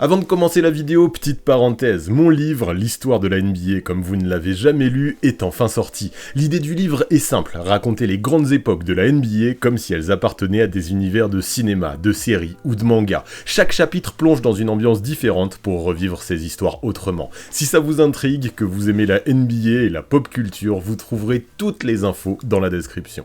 Avant de commencer la vidéo, petite parenthèse, mon livre, l'histoire de la NBA comme vous ne l'avez jamais lu, est enfin sorti. L'idée du livre est simple, raconter les grandes époques de la NBA comme si elles appartenaient à des univers de cinéma, de séries ou de manga. Chaque chapitre plonge dans une ambiance différente pour revivre ces histoires autrement. Si ça vous intrigue, que vous aimez la NBA et la pop culture, vous trouverez toutes les infos dans la description.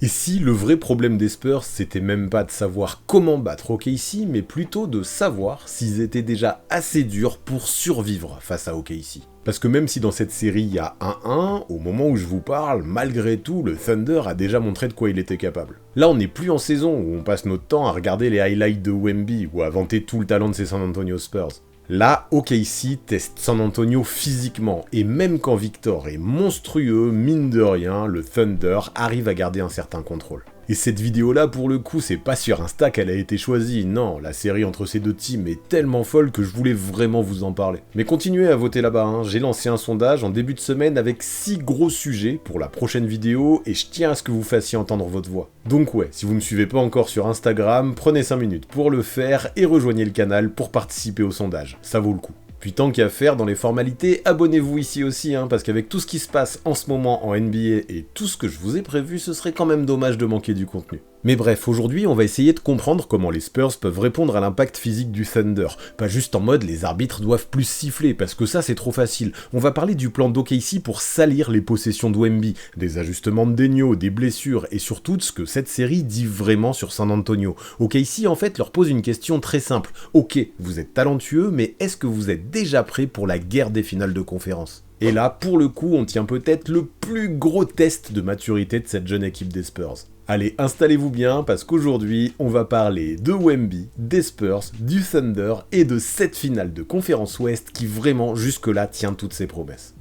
Et si le vrai problème des Spurs, c'était même pas de savoir comment battre OKC, mais plutôt de savoir s'ils étaient déjà assez durs pour survivre face à OKC. Parce que même si dans cette série il y a 1-1, au moment où je vous parle, malgré tout, le Thunder a déjà montré de quoi il était capable. Là on n'est plus en saison où on passe notre temps à regarder les highlights de Wemby ou à vanter tout le talent de ces San Antonio Spurs. Là, OKC teste San Antonio physiquement, et même quand Victor est monstrueux, mine de rien, le Thunder arrive à garder un certain contrôle. Et cette vidéo-là, pour le coup, c'est pas sur Insta qu'elle a été choisie, non, la série entre ces deux teams est tellement folle que je voulais vraiment vous en parler. Mais continuez à voter là-bas, hein. J'ai lancé un sondage en début de semaine avec 6 gros sujets pour la prochaine vidéo, et je tiens à ce que vous fassiez entendre votre voix. Donc ouais, si vous me suivez pas encore sur Instagram, prenez 5 minutes pour le faire, et rejoignez le canal pour participer au sondage, ça vaut le coup. Puis tant qu'à faire dans les formalités, abonnez-vous ici aussi, parce qu'avec tout ce qui se passe en ce moment en NBA et tout ce que je vous ai prévu, ce serait quand même dommage de manquer du contenu. Mais bref, aujourd'hui on va essayer de comprendre comment les Spurs peuvent répondre à l'impact physique du Thunder. Pas juste en mode les arbitres doivent plus siffler, parce que ça c'est trop facile. On va parler du plan d'OKC pour salir les possessions de Wemby, des ajustements de Denio, des blessures, et surtout de ce que cette série dit vraiment sur San Antonio. OKC en fait leur pose une question très simple. Ok, vous êtes talentueux, mais est-ce que vous êtes déjà prêt pour la guerre des finales de conférence ? Et là, pour le coup, on tient peut-être le plus gros test de maturité de cette jeune équipe des Spurs. Allez, installez-vous bien, parce qu'aujourd'hui, on va parler de Wemby, des Spurs, du Thunder et de cette finale de conférence Ouest qui vraiment, jusque-là, tient toutes ses promesses.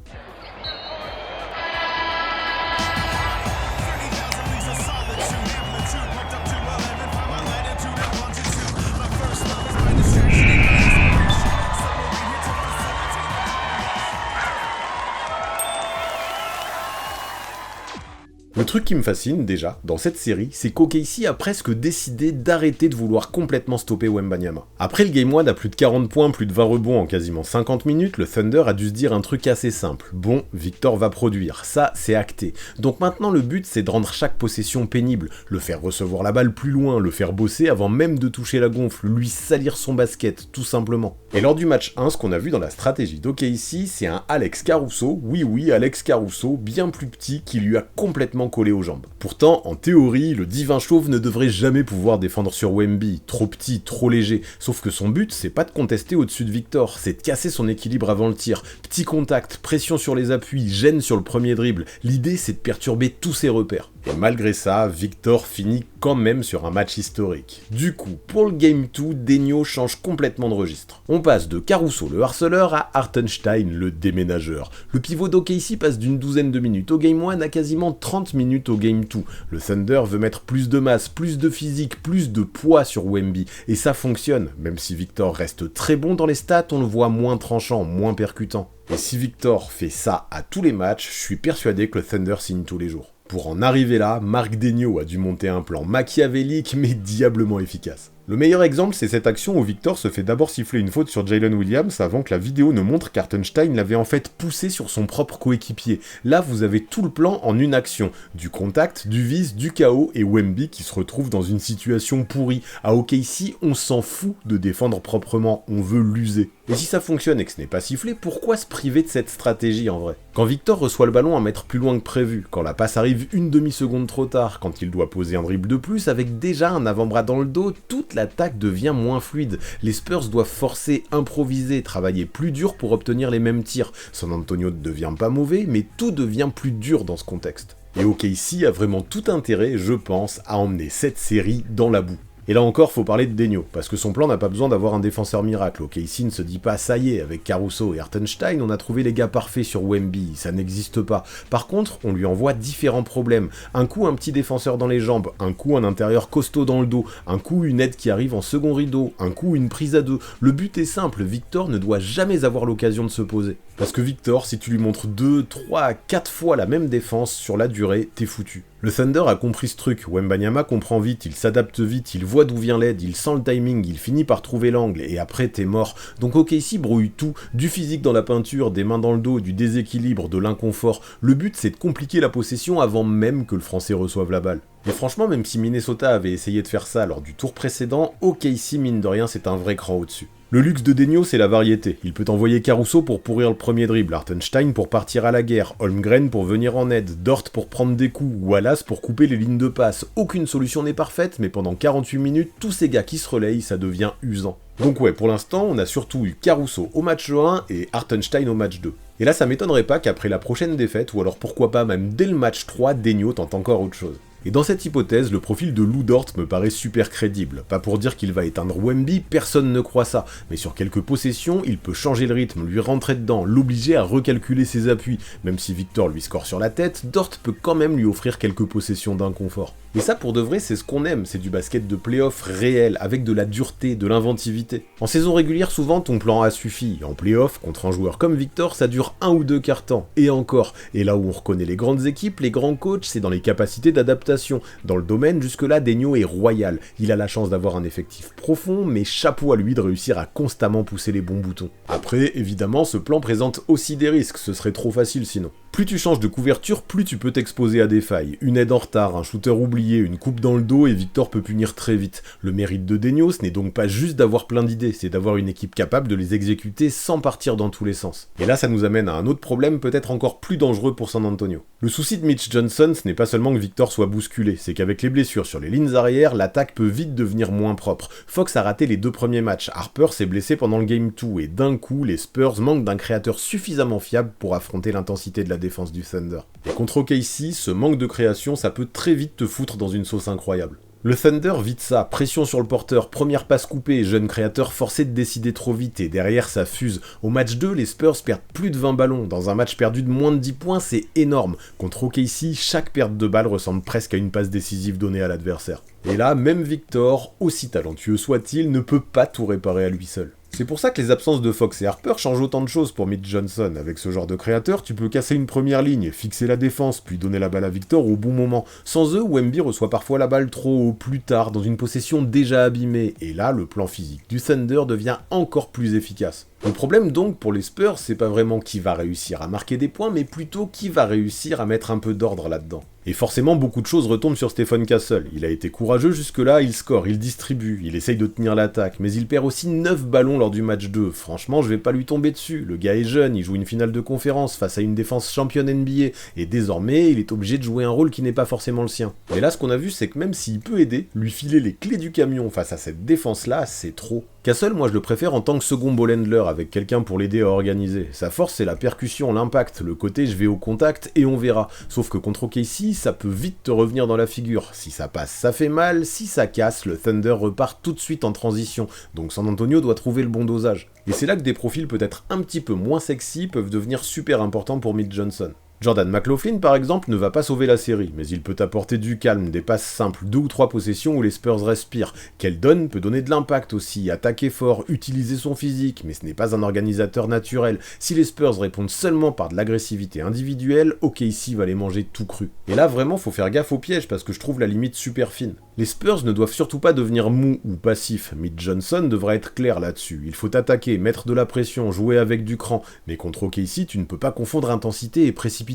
Le truc qui me fascine, déjà, dans cette série, c'est qu'OKC a presque décidé d'arrêter de vouloir complètement stopper Wembanyama. Après le Game 1 à plus de 40 points, plus de 20 rebonds en quasiment 50 minutes, le Thunder a dû se dire un truc assez simple. Bon, Victor va produire, ça c'est acté. Donc maintenant le but c'est de rendre chaque possession pénible, le faire recevoir la balle plus loin, le faire bosser avant même de toucher la gonfle, lui salir son basket, tout simplement. Et lors du match 1, ce qu'on a vu dans la stratégie d'OKC, c'est un Alex Caruso, oui Alex Caruso, bien plus petit, qui lui a complètement collé aux jambes. Pourtant, en théorie, le divin chauve ne devrait jamais pouvoir défendre sur Wemby, trop petit, trop léger, sauf que son but, c'est pas de contester au-dessus de Victor, c'est de casser son équilibre avant le tir. Petit contact, pression sur les appuis, gêne sur le premier dribble, l'idée c'est de perturber tous ses repères. Et malgré ça, Victor finit quand même sur un match historique. Du coup, pour le Game 2, Denio change complètement de registre. On passe de Caruso le harceleur à Hartenstein le déménageur. Le pivot d'OKC passe d'une douzaine de minutes au Game 1 à quasiment 30 minutes au Game 2. Le Thunder veut mettre plus de masse, plus de physique, plus de poids sur Wemby. Et ça fonctionne, même si Victor reste très bon dans les stats, on le voit moins tranchant, moins percutant. Et si Victor fait ça à tous les matchs, je suis persuadé que le Thunder signe tous les jours. Pour en arriver là, Mark Denio a dû monter un plan machiavélique mais diablement efficace. Le meilleur exemple, c'est cette action où Victor se fait d'abord siffler une faute sur Jalen Williams avant que la vidéo ne montre qu'Hartenstein l'avait en fait poussé sur son propre coéquipier. Là, vous avez tout le plan en une action. Du contact, du vice, du KO et Wemby qui se retrouve dans une situation pourrie. À OKC, on s'en fout de défendre proprement, on veut l'user. Et si ça fonctionne et que ce n'est pas sifflé, pourquoi se priver de cette stratégie en vrai ? Quand Victor reçoit le ballon un mètre plus loin que prévu, quand la passe arrive une demi-seconde trop tard, quand il doit poser un dribble de plus avec déjà un avant-bras dans le dos, toute l'attaque devient moins fluide. Les Spurs doivent forcer, improviser, travailler plus dur pour obtenir les mêmes tirs. San Antonio ne devient pas mauvais, mais tout devient plus dur dans ce contexte. Et OKC a vraiment tout intérêt, je pense, à emmener cette série dans la boue. Et là encore, faut parler de Denio, parce que son plan n'a pas besoin d'avoir un défenseur miracle. OKC ne se dit pas, ça y est, avec Caruso et Hartenstein, on a trouvé les gars parfaits sur Wemby, ça n'existe pas. Par contre, on lui envoie différents problèmes. Un coup, un petit défenseur dans les jambes, un coup, un intérieur costaud dans le dos, un coup, une aide qui arrive en second rideau, un coup, une prise à deux. Le but est simple, Victor ne doit jamais avoir l'occasion de se poser. Parce que Victor, si tu lui montres 2, 3, 4 fois la même défense sur la durée, t'es foutu. Le Thunder a compris ce truc, Wembanyama comprend vite, il s'adapte vite, il voit d'où vient l'aide, il sent le timing, il finit par trouver l'angle, et après t'es mort. Donc OKC brouille tout, du physique dans la peinture, des mains dans le dos, du déséquilibre, de l'inconfort. Le but c'est de compliquer la possession avant même que le français reçoive la balle. Et franchement, même si Minnesota avait essayé de faire ça lors du tour précédent, OKC mine de rien c'est un vrai cran au-dessus. Le luxe de Denio, c'est la variété. Il peut envoyer Caruso pour pourrir le premier dribble, Hartenstein pour partir à la guerre, Holmgren pour venir en aide, Dort pour prendre des coups, Wallace pour couper les lignes de passe. Aucune solution n'est parfaite, mais pendant 48 minutes, tous ces gars qui se relayent, ça devient usant. Donc ouais, pour l'instant, on a surtout eu Caruso au match 1 et Hartenstein au match 2. Et là, ça m'étonnerait pas qu'après la prochaine défaite, ou alors pourquoi pas même dès le match 3, Denio tente encore autre chose. Et dans cette hypothèse, le profil de Lou Dort me paraît super crédible. Pas pour dire qu'il va éteindre Wemby, personne ne croit ça, mais sur quelques possessions, il peut changer le rythme, lui rentrer dedans, l'obliger à recalculer ses appuis. Même si Victor lui score sur la tête, Dort peut quand même lui offrir quelques possessions d'inconfort. Et ça, pour de vrai, c'est ce qu'on aime, c'est du basket de play-off réel, avec de la dureté, de l'inventivité. En saison régulière, souvent, ton plan A suffit. En play-off, contre un joueur comme Victor, ça dure 1 ou 2 quarts-temps. Et encore. Et là où on reconnaît les grandes équipes, les grands coachs, c'est dans les capacités d'adaptation. Dans le domaine, jusque-là, Denio est royal. Il a la chance d'avoir un effectif profond, mais chapeau à lui de réussir à constamment pousser les bons boutons. Après, évidemment, ce plan présente aussi des risques, ce serait trop facile sinon. Plus tu changes de couverture, plus tu peux t'exposer à des failles. Une aide en retard, un shooter oublié, une coupe dans le dos et Victor peut punir très vite. Le mérite de Denio, ce n'est donc pas juste d'avoir plein d'idées, c'est d'avoir une équipe capable de les exécuter sans partir dans tous les sens. Et là, ça nous amène à un autre problème peut-être encore plus dangereux pour San Antonio. Le souci de Mitch Johnson, ce n'est pas seulement que Victor soit bousculé, c'est qu'avec les blessures sur les lignes arrière, l'attaque peut vite devenir moins propre. Fox a raté les 2 premiers matchs, Harper s'est blessé pendant le Game 2, et d'un coup, les Spurs manquent d'un créateur suffisamment fiable pour affronter l'intensité de la défense du Thunder. Et contre OKC, ce manque de création, ça peut très vite te foutre dans une sauce incroyable. Le Thunder vide ça, pression sur le porteur, première passe coupée, jeune créateur forcé de décider trop vite et derrière ça fuse. Au match 2, les Spurs perdent plus de 20 ballons, dans un match perdu de moins de 10 points, c'est énorme. Contre OKC, chaque perte de balle ressemble presque à une passe décisive donnée à l'adversaire. Et là, même Victor, aussi talentueux soit-il, ne peut pas tout réparer à lui seul. C'est pour ça que les absences de Fox et Harper changent autant de choses pour Mitch Johnson. Avec ce genre de créateur, tu peux casser une première ligne, fixer la défense, puis donner la balle à Victor au bon moment. Sans eux, Wemby reçoit parfois la balle trop haut, plus tard, dans une possession déjà abîmée. Et là, le plan physique du Thunder devient encore plus efficace. Le problème donc pour les Spurs, c'est pas vraiment qui va réussir à marquer des points, mais plutôt qui va réussir à mettre un peu d'ordre là-dedans. Et forcément, beaucoup de choses retombent sur Stephen Castle. Il a été courageux jusque-là, il score, il distribue, il essaye de tenir l'attaque, mais il perd aussi 9 ballons lors du match 2. Franchement, je vais pas lui tomber dessus. Le gars est jeune, il joue une finale de conférence face à une défense championne NBA, et désormais, il est obligé de jouer un rôle qui n'est pas forcément le sien. Mais là, ce qu'on a vu, c'est que même s'il peut aider, lui filer les clés du camion face à cette défense-là, c'est trop. Castle, moi je le préfère en tant que second ball handler, avec quelqu'un pour l'aider à organiser. Sa force c'est la percussion, l'impact, le côté je vais au contact et on verra. Sauf que contre OKC, ça peut vite te revenir dans la figure. Si ça passe, ça fait mal, si ça casse, le Thunder repart tout de suite en transition. Donc San Antonio doit trouver le bon dosage. Et c'est là que des profils peut-être un petit peu moins sexy peuvent devenir super importants pour Mitch Johnson. Jordan McLaughlin, par exemple, ne va pas sauver la série, mais il peut apporter du calme, des passes simples, 2 ou 3 possessions où les Spurs respirent. Keldon peut donner de l'impact aussi, attaquer fort, utiliser son physique, mais ce n'est pas un organisateur naturel. Si les Spurs répondent seulement par de l'agressivité individuelle, OKC va les manger tout cru. Et là, vraiment, faut faire gaffe au piège, parce que je trouve la limite super fine. Les Spurs ne doivent surtout pas devenir mous ou passifs. Mitch Johnson devra être clair là-dessus. Il faut attaquer, mettre de la pression, jouer avec du cran. Mais contre OKC, tu ne peux pas confondre intensité et précipitation.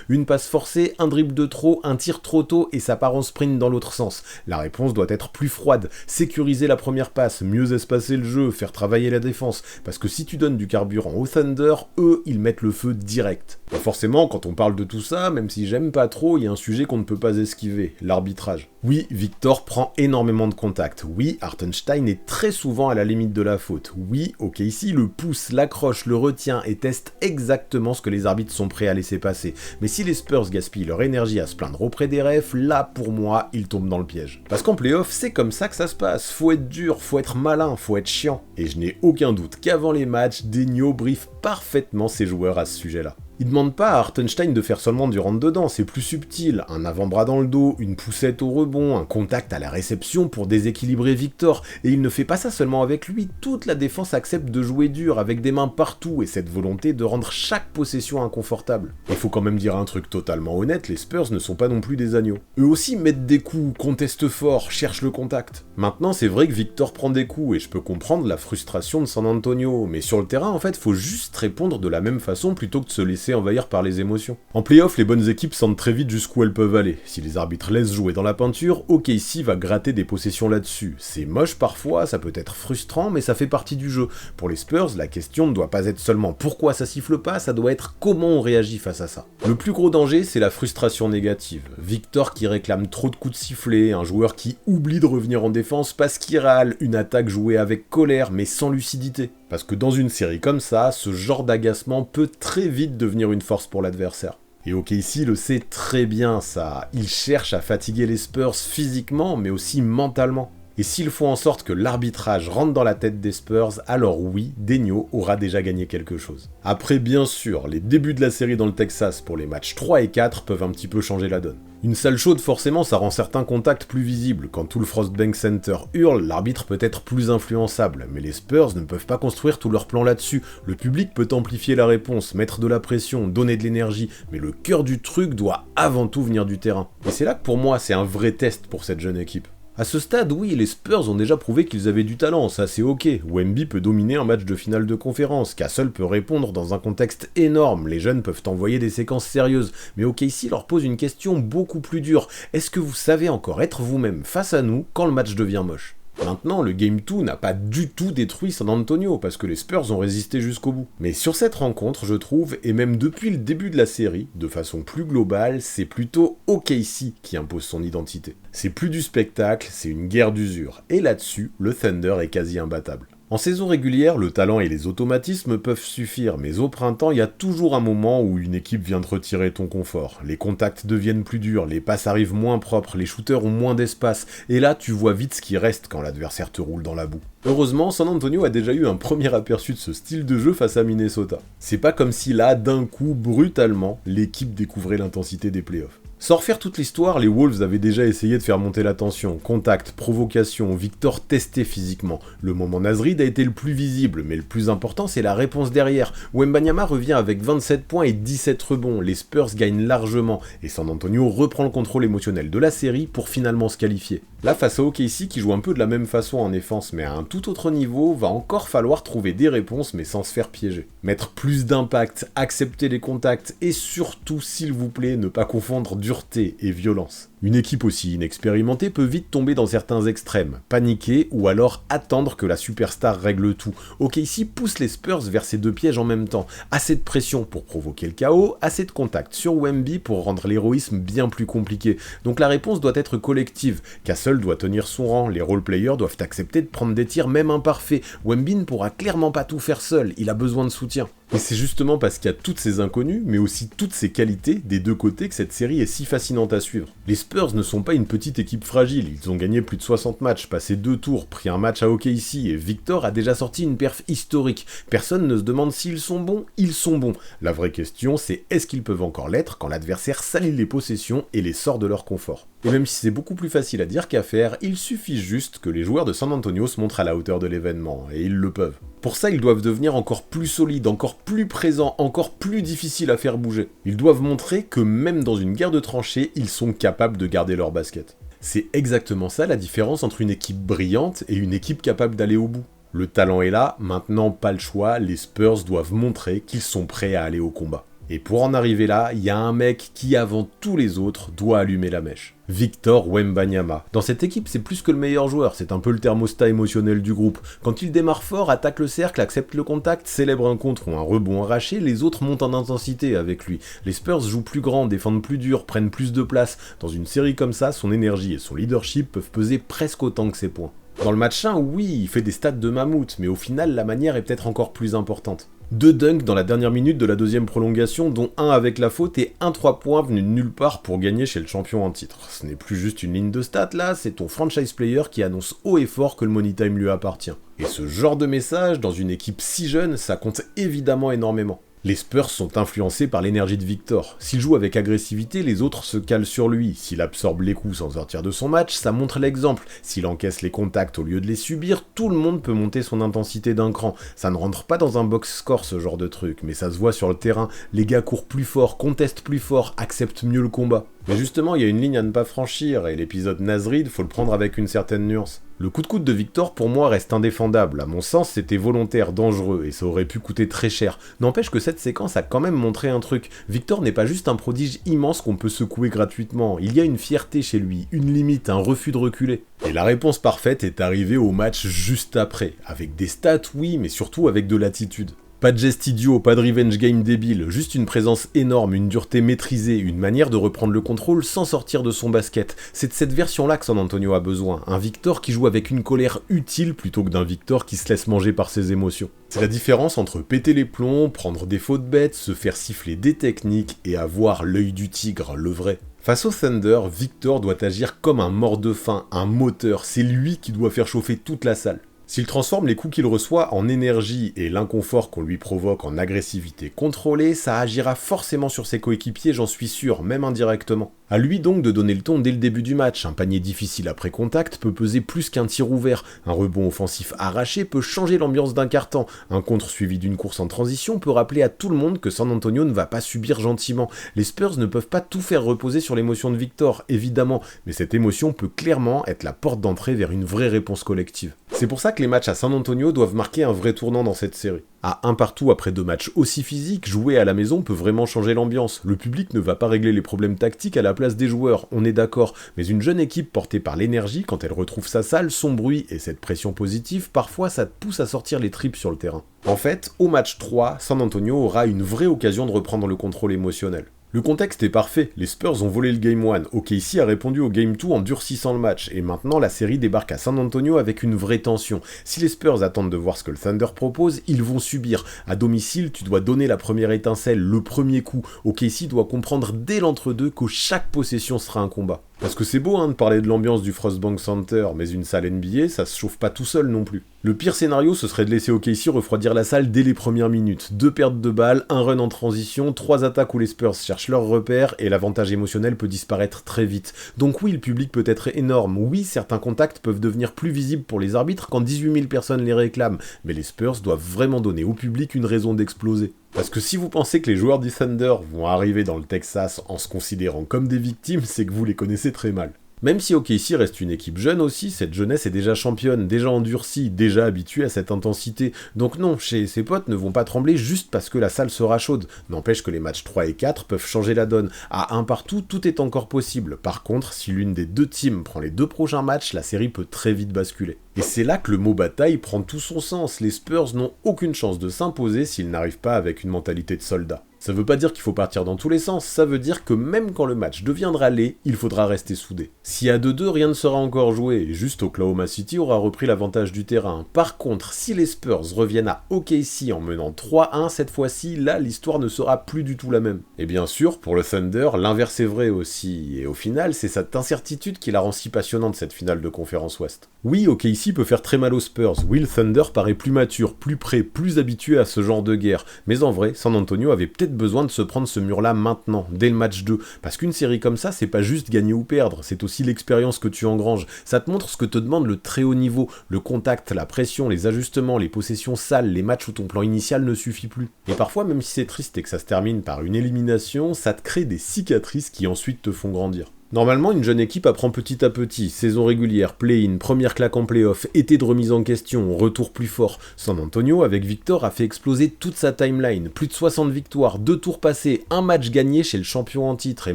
Une passe forcée, un dribble de trop, un tir trop tôt et ça part en sprint dans l'autre sens. La réponse doit être plus froide. Sécuriser la première passe, mieux espacer le jeu, faire travailler la défense. Parce que si tu donnes du carburant au Thunder, eux, ils mettent le feu direct. Et forcément, quand on parle de tout ça, même si j'aime pas trop, il y a un sujet qu'on ne peut pas esquiver, l'arbitrage. Oui, Victor prend énormément de contacts. Oui, Hartenstein est très souvent à la limite de la faute. Oui, OKC le pousse, l'accroche, le retient et teste exactement ce que les arbitres sont prêts à laisser passer. Mais si les Spurs gaspillent leur énergie à se plaindre auprès des refs, là, pour moi, ils tombent dans le piège. Parce qu'en play-off, c'est comme ça que ça se passe. Faut être dur, faut être malin, faut être chiant. Et je n'ai aucun doute qu'avant les matchs, Denio briefe parfaitement ses joueurs à ce sujet-là. Il demande pas à Hartenstein de faire seulement du rentre-dedans, c'est plus subtil, un avant-bras dans le dos, une poussette au rebond, un contact à la réception pour déséquilibrer Victor, et il ne fait pas ça seulement avec lui, toute la défense accepte de jouer dur, avec des mains partout, et cette volonté de rendre chaque possession inconfortable. Il faut quand même dire un truc totalement honnête, les Spurs ne sont pas non plus des agneaux. Eux aussi mettent des coups, contestent fort, cherchent le contact. Maintenant c'est vrai que Victor prend des coups, et je peux comprendre la frustration de San Antonio, mais sur le terrain en fait faut juste répondre de la même façon plutôt que de se laisser envahir par les émotions. En playoff, les bonnes équipes sentent très vite jusqu'où elles peuvent aller. Si les arbitres laissent jouer dans la peinture, OKC va gratter des possessions là-dessus. C'est moche parfois, ça peut être frustrant, mais ça fait partie du jeu. Pour les Spurs, la question ne doit pas être seulement pourquoi ça siffle pas, ça doit être comment on réagit face à ça. Le plus gros danger, c'est la frustration négative. Victor qui réclame trop de coups de sifflet, un joueur qui oublie de revenir en défense parce qu'il râle, une attaque jouée avec colère mais sans lucidité. Parce que dans une série comme ça, ce genre d'agacement peut très vite devenir une force pour l'adversaire. Et OKC le sait très bien ça, il cherche à fatiguer les Spurs physiquement mais aussi mentalement. Et s'il faut en sorte que l'arbitrage rentre dans la tête des Spurs, alors oui, Daigneault aura déjà gagné quelque chose. Après bien sûr, les débuts de la série dans le Texas pour les matchs 3 et 4 peuvent un petit peu changer la donne. Une salle chaude forcément ça rend certains contacts plus visibles, quand tout le Frostbank Center hurle, l'arbitre peut être plus influençable, mais les Spurs ne peuvent pas construire tout leur plan là-dessus, le public peut amplifier la réponse, mettre de la pression, donner de l'énergie, mais le cœur du truc doit avant tout venir du terrain. Et c'est là que pour moi c'est un vrai test pour cette jeune équipe. À ce stade, oui, les Spurs ont déjà prouvé qu'ils avaient du talent, ça c'est ok. Wemby peut dominer un match de finale de conférence, Castle peut répondre dans un contexte énorme, les jeunes peuvent envoyer des séquences sérieuses, mais OKC leur pose une question beaucoup plus dure. Est-ce que vous savez encore être vous-même face à nous quand le match devient moche ? Maintenant, le Game 2 n'a pas du tout détruit San Antonio, parce que les Spurs ont résisté jusqu'au bout. Mais sur cette rencontre, je trouve, et même depuis le début de la série, de façon plus globale, c'est plutôt OKC qui impose son identité. C'est plus du spectacle, c'est une guerre d'usure, et là-dessus, le Thunder est quasi imbattable. En saison régulière, le talent et les automatismes peuvent suffire, mais au printemps, il y a toujours un moment où une équipe vient te retirer ton confort. Les contacts deviennent plus durs, les passes arrivent moins propres, les shooters ont moins d'espace, et là, tu vois vite ce qui reste quand l'adversaire te roule dans la boue. Heureusement, San Antonio a déjà eu un premier aperçu de ce style de jeu face à Minnesota. C'est pas comme si là, d'un coup, brutalement, l'équipe découvrait l'intensité des playoffs. Sans refaire toute l'histoire, les Wolves avaient déjà essayé de faire monter la tension, contact, provocation, Victor testé physiquement. Le moment Nasrid a été le plus visible, mais le plus important c'est la réponse derrière. Wembanyama revient avec 27 points et 17 rebonds, les Spurs gagnent largement, et San Antonio reprend le contrôle émotionnel de la série pour finalement se qualifier. Là, face à OKC qui joue un peu de la même façon en défense, mais à un tout autre niveau, va encore falloir trouver des réponses mais sans se faire piéger. Mettre plus d'impact, accepter les contacts, et surtout, s'il vous plaît, ne pas confondre dureté et violence. Une équipe aussi inexpérimentée peut vite tomber dans certains extrêmes, paniquer ou alors attendre que la superstar règle tout. OKC pousse les Spurs vers ces deux pièges en même temps. Assez de pression pour provoquer le chaos, assez de contact sur Wemby pour rendre l'héroïsme bien plus compliqué. Donc la réponse doit être collective. Castle doit tenir son rang, les role-players doivent accepter de prendre des tirs même imparfaits. Wemby ne pourra clairement pas tout faire seul, il a besoin de soutien. Et c'est justement parce qu'il y a toutes ces inconnues, mais aussi toutes ces qualités des deux côtés que cette série est si fascinante à suivre. Les Spurs ne sont pas une petite équipe fragile, ils ont gagné plus de 60 matchs, passé 2 tours, pris un match à OKC, et Victor a déjà sorti une perf historique. Personne ne se demande s'ils sont bons, ils sont bons. La vraie question c'est est-ce qu'ils peuvent encore l'être quand l'adversaire salit les possessions et les sort de leur confort. Et même si c'est beaucoup plus facile à dire qu'à faire, il suffit juste que les joueurs de San Antonio se montrent à la hauteur de l'événement, et ils le peuvent. Pour ça, ils doivent devenir encore plus solides, encore plus présents, encore plus difficiles à faire bouger. Ils doivent montrer que même dans une guerre de tranchées, ils sont capables de garder leur basket. C'est exactement ça la différence entre une équipe brillante et une équipe capable d'aller au bout. Le talent est là, maintenant pas le choix, les Spurs doivent montrer qu'ils sont prêts à aller au combat. Et pour en arriver là, il y a un mec qui, avant tous les autres, doit allumer la mèche. Victor Wembanyama. Dans cette équipe, c'est plus que le meilleur joueur, c'est un peu le thermostat émotionnel du groupe. Quand il démarre fort, attaque le cercle, accepte le contact, célèbre un contre ou un rebond arraché, les autres montent en intensité avec lui. Les Spurs jouent plus grand, défendent plus dur, prennent plus de place. Dans une série comme ça, son énergie et son leadership peuvent peser presque autant que ses points. Dans le match 1, oui, il fait des stats de mammouth, mais au final, la manière est peut-être encore plus importante. 2 dunks dans la dernière minute de la deuxième prolongation, dont un avec la faute et un 3 points venu de nulle part pour gagner chez le champion en titre. Ce n'est plus juste une ligne de stats là, c'est ton franchise player qui annonce haut et fort que le money time lui appartient. Et ce genre de message, dans une équipe si jeune, ça compte évidemment énormément. Les Spurs sont influencés par l'énergie de Victor. S'il joue avec agressivité, les autres se calent sur lui. S'il absorbe les coups sans sortir de son match, ça montre l'exemple. S'il encaisse les contacts au lieu de les subir, tout le monde peut monter son intensité d'un cran. Ça ne rentre pas dans un box score ce genre de truc, mais ça se voit sur le terrain. Les gars courent plus fort, contestent plus fort, acceptent mieux le combat. Mais justement, il y a une ligne à ne pas franchir, et l'épisode Nasrid, faut le prendre avec une certaine nuance. Le coup de coude de Victor, pour moi, reste indéfendable. À mon sens, c'était volontaire, dangereux, et ça aurait pu coûter très cher. N'empêche que cette séquence a quand même montré un truc. Victor n'est pas juste un prodige immense qu'on peut secouer gratuitement. Il y a une fierté chez lui, une limite, un refus de reculer. Et la réponse parfaite est arrivée au match juste après. Avec des stats, oui, mais surtout avec de l'attitude. Pas de geste idiot, pas de revenge game débile, juste une présence énorme, une dureté maîtrisée, une manière de reprendre le contrôle sans sortir de son basket. C'est de cette version-là que San Antonio a besoin, un Victor qui joue avec une colère utile plutôt que d'un Victor qui se laisse manger par ses émotions. C'est la différence entre péter les plombs, prendre des fautes bêtes, se faire siffler des techniques et avoir l'œil du tigre, le vrai. Face au Thunder, Victor doit agir comme un mort de faim, un moteur, c'est lui qui doit faire chauffer toute la salle. S'il transforme les coups qu'il reçoit en énergie et l'inconfort qu'on lui provoque en agressivité contrôlée, ça agira forcément sur ses coéquipiers, j'en suis sûr, même indirectement. À lui donc de donner le ton dès le début du match, un panier difficile après contact peut peser plus qu'un tir ouvert, un rebond offensif arraché peut changer l'ambiance d'un quart-temps, un contre suivi d'une course en transition peut rappeler à tout le monde que San Antonio ne va pas subir gentiment. Les Spurs ne peuvent pas tout faire reposer sur l'émotion de Victor, évidemment, mais cette émotion peut clairement être la porte d'entrée vers une vraie réponse collective. C'est pour ça que les matchs à San Antonio doivent marquer un vrai tournant dans cette série. À un partout après 2 matchs aussi physiques, jouer à la maison peut vraiment changer l'ambiance. Le public ne va pas régler les problèmes tactiques à la place des joueurs, on est d'accord, mais une jeune équipe portée par l'énergie, quand elle retrouve sa salle, son bruit et cette pression positive, parfois ça te pousse à sortir les tripes sur le terrain. En fait, au match 3, San Antonio aura une vraie occasion de reprendre le contrôle émotionnel. Le contexte est parfait, les Spurs ont volé le Game 1, OKC a répondu au Game 2 en durcissant le match, et maintenant la série débarque à San Antonio avec une vraie tension. Si les Spurs attendent de voir ce que le Thunder propose, ils vont subir. À domicile, tu dois donner la première étincelle, le premier coup. OKC doit comprendre dès l'entre-deux que chaque possession sera un combat. Parce que c'est beau de parler de l'ambiance du Frostbank Center, mais une salle NBA, ça se chauffe pas tout seul non plus. Le pire scénario, ce serait de laisser OKC refroidir la salle dès les premières minutes. 2 pertes de balles, un run en transition, 3 attaques où les Spurs cherchent leurs repères, et l'avantage émotionnel peut disparaître très vite. Donc oui, le public peut être énorme, oui, certains contacts peuvent devenir plus visibles pour les arbitres quand 18 000 personnes les réclament, mais les Spurs doivent vraiment donner au public une raison d'exploser. Parce que si vous pensez que les joueurs du Thunder vont arriver dans le Texas en se considérant comme des victimes, c'est que vous les connaissez très mal. Même si OKC reste une équipe jeune aussi, cette jeunesse est déjà championne, déjà endurcie, déjà habituée à cette intensité. Donc non, ses potes ne vont pas trembler juste parce que la salle sera chaude. N'empêche que les matchs 3 et 4 peuvent changer la donne. À un partout, tout est encore possible. Par contre, si l'une des deux teams prend les 2 prochains matchs, la série peut très vite basculer. Et c'est là que le mot bataille prend tout son sens. Les Spurs n'ont aucune chance de s'imposer s'ils n'arrivent pas avec une mentalité de soldat. Ça veut pas dire qu'il faut partir dans tous les sens, ça veut dire que même quand le match deviendra laid, il faudra rester soudé. Si à 2-2, rien ne sera encore joué, et juste Oklahoma City aura repris l'avantage du terrain. Par contre, si les Spurs reviennent à OKC en menant 3-1 cette fois-ci, là, l'histoire ne sera plus du tout la même. Et bien sûr, pour le Thunder, l'inverse est vrai aussi, et au final, c'est cette incertitude qui la rend si passionnante cette finale de conférence Ouest. Oui, OKC peut faire très mal aux Spurs, oui, le Thunder paraît plus mature, plus prêt, plus habitué à ce genre de guerre, mais en vrai, San Antonio avait peut-être besoin de se prendre ce mur-là maintenant, dès le match 2, parce qu'une série comme ça, c'est pas juste gagner ou perdre, c'est aussi l'expérience que tu engranges, ça te montre ce que te demande le très haut niveau, le contact, la pression, les ajustements, les possessions sales, les matchs où ton plan initial ne suffit plus. Et parfois, même si c'est triste et que ça se termine par une élimination, ça te crée des cicatrices qui ensuite te font grandir. Normalement, une jeune équipe apprend petit à petit, saison régulière, play-in, première claque en play-off, été de remise en question, retour plus fort. San Antonio, avec Victor, a fait exploser toute sa timeline, plus de 60 victoires, 2 tours passés, un match gagné chez le champion en titre, et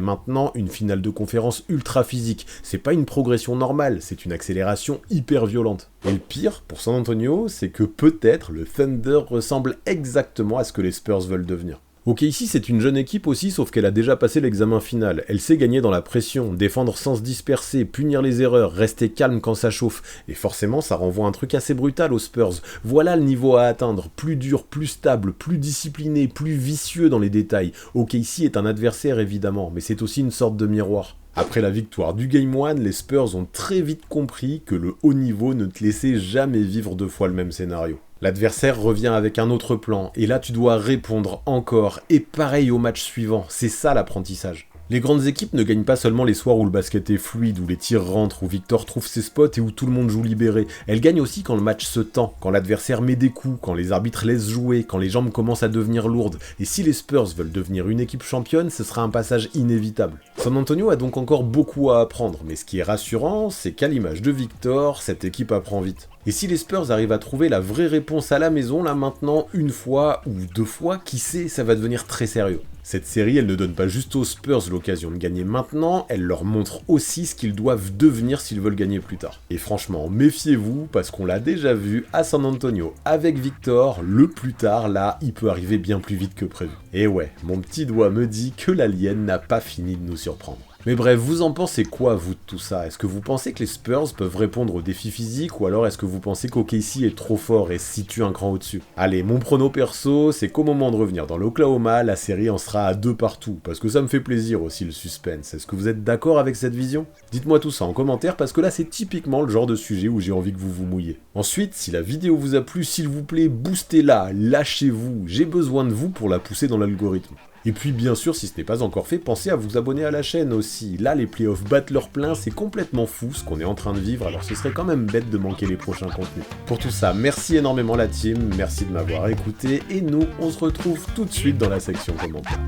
maintenant, une finale de conférence ultra physique. C'est pas une progression normale, c'est une accélération hyper violente. Et le pire, pour San Antonio, c'est que peut-être le Thunder ressemble exactement à ce que les Spurs veulent devenir. OKC, c'est une jeune équipe aussi, sauf qu'elle a déjà passé l'examen final. Elle sait gagner dans la pression, défendre sans se disperser, punir les erreurs, rester calme quand ça chauffe. Et forcément, ça renvoie un truc assez brutal aux Spurs. Voilà le niveau à atteindre, plus dur, plus stable, plus discipliné, plus vicieux dans les détails. OKC est un adversaire évidemment, mais c'est aussi une sorte de miroir. Après la victoire du Game 1, les Spurs ont très vite compris que le haut niveau ne te laissait jamais vivre 2 fois le même scénario. L'adversaire revient avec un autre plan, et là tu dois répondre encore, et pareil au match suivant, c'est ça l'apprentissage. Les grandes équipes ne gagnent pas seulement les soirs où le basket est fluide, où les tirs rentrent, où Victor trouve ses spots et où tout le monde joue libéré. Elles gagnent aussi quand le match se tend, quand l'adversaire met des coups, quand les arbitres laissent jouer, quand les jambes commencent à devenir lourdes. Et si les Spurs veulent devenir une équipe championne, ce sera un passage inévitable. San Antonio a donc encore beaucoup à apprendre, mais ce qui est rassurant, c'est qu'à l'image de Victor, cette équipe apprend vite. Et si les Spurs arrivent à trouver la vraie réponse à la maison, là maintenant, une fois ou deux fois, qui sait, ça va devenir très sérieux. Cette série, elle ne donne pas juste aux Spurs l'occasion de gagner maintenant, elle leur montre aussi ce qu'ils doivent devenir s'ils veulent gagner plus tard. Et franchement, méfiez-vous, parce qu'on l'a déjà vu à San Antonio avec Victor, le plus tard, là, il peut arriver bien plus vite que prévu. Et ouais, mon petit doigt me dit que l'alien n'a pas fini de nous surprendre. Mais bref, vous en pensez quoi, vous, de tout ça? Est-ce que vous pensez que les Spurs peuvent répondre aux défis physiques, ou alors est-ce que vous pensez qu'OKC est trop fort et se situe un cran au-dessus? Allez, mon prono perso, c'est qu'au moment de revenir dans l'Oklahoma, la série en sera à 2 partout, parce que ça me fait plaisir aussi le suspense. Est-ce que vous êtes d'accord avec cette vision? Dites-moi tout ça en commentaire, parce que là c'est typiquement le genre de sujet où j'ai envie que vous vous mouillez. Ensuite, si la vidéo vous a plu, s'il vous plaît, boostez-la, lâchez-vous, j'ai besoin de vous pour la pousser dans l'algorithme. Et puis bien sûr, si ce n'est pas encore fait, pensez à vous abonner à la chaîne aussi. Là, les playoffs battent leur plein, c'est complètement fou ce qu'on est en train de vivre, alors ce serait quand même bête de manquer les prochains contenus. Pour tout ça, merci énormément la team, merci de m'avoir écouté, et nous, on se retrouve tout de suite dans la section commentaires.